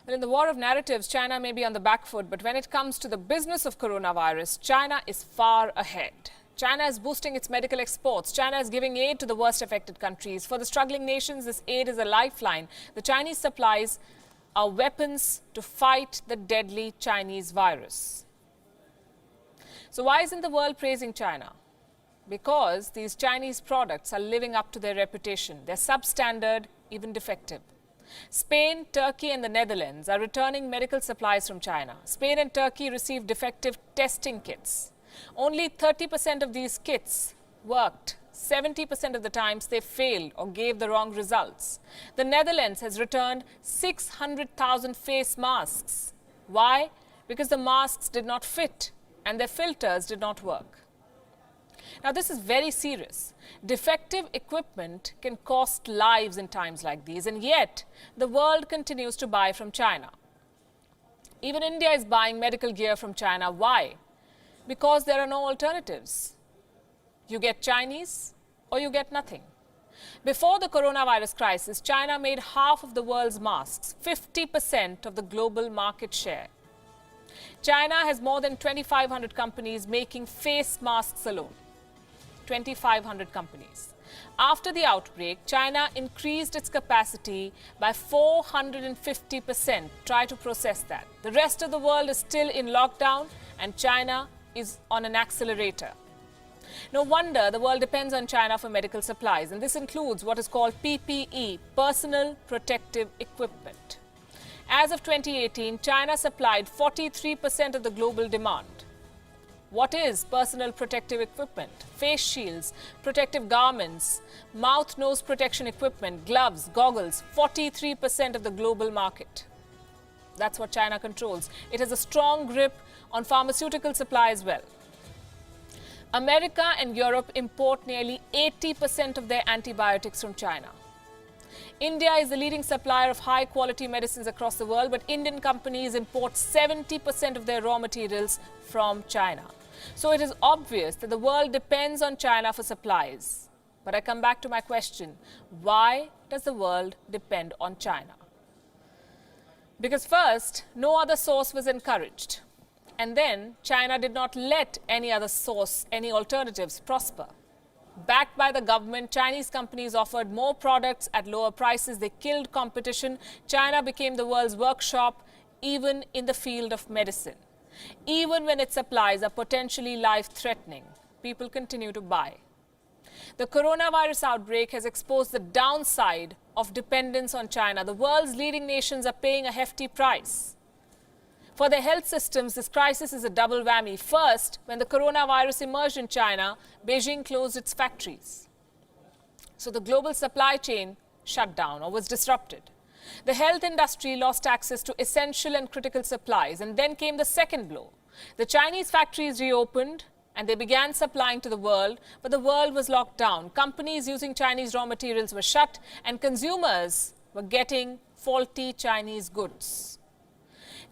Well, in the war of narratives, China may be on the back foot, but when it comes to the business of coronavirus, China is far ahead. China is boosting its medical exports. China is giving aid to the worst affected countries. For the struggling nations, this aid is a lifeline. The Chinese supplies are weapons to fight the deadly Chinese virus. So why isn't the world praising China? Because these Chinese products are living up to their reputation. They're substandard, even defective. Spain, Turkey and the Netherlands are returning medical supplies from China. Spain and Turkey received defective testing kits. Only 30% of these kits worked. 70% of the times they failed or gave the wrong results. The Netherlands has returned 600,000 face masks. Why? Because the masks did not fit and their filters did not work. Now, this is very serious. Defective equipment can cost lives in times like these, and yet the world continues to buy from China. Even India is buying medical gear from China. Why? Because there are no alternatives. You get Chinese or you get nothing. Before the coronavirus crisis, China made half of the world's masks, 50% of the global market share. China has more than 2,500 companies making face masks alone. 2,500 companies. After the outbreak, China increased its capacity by 450%. Try to process that. The rest of the world is still in lockdown and China is on an accelerator. No wonder the world depends on China for medical supplies, and this includes what is called PPE, personal protective equipment. As of 2018, China supplied 43% of the global demand. What is personal protective equipment? Face shields, protective garments, mouth-nose protection equipment, gloves, goggles, 43% of the global market. That's what China controls. It has a strong grip on pharmaceutical supply as well. America and Europe import nearly 80% of their antibiotics from China. India is the leading supplier of high-quality medicines across the world, but Indian companies import 70% of their raw materials from China. So it is obvious that the world depends on China for supplies. But I come back to my question, why does the world depend on China? Because first, no other source was encouraged. And then China did not let any other source, any alternatives prosper. Backed by the government, Chinese companies offered more products at lower prices. They killed competition. China became the world's workshop, even in the field of medicine. Even when its supplies are potentially life-threatening, people continue to buy. The coronavirus outbreak has exposed the downside of dependence on China. The world's leading nations are paying a hefty price. For their health systems, this crisis is a double whammy. First, when the coronavirus emerged in China, Beijing closed its factories. So the global supply chain shut down or was disrupted. The health industry lost access to essential and critical supplies, and then came the second blow. The Chinese factories reopened and they began supplying to the world, but the world was locked down. Companies using Chinese raw materials were shut and consumers were getting faulty Chinese goods.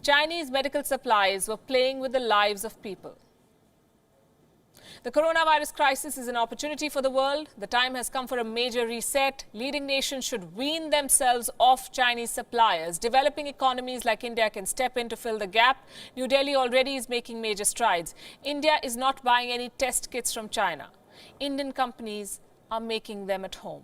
Chinese medical supplies were playing with the lives of people. The coronavirus crisis is an opportunity for the world. The time has come for a major reset. Leading nations should wean themselves off Chinese suppliers. Developing economies like India can step in to fill the gap. New Delhi already is making major strides. India is not buying any test kits from China. Indian companies are making them at home.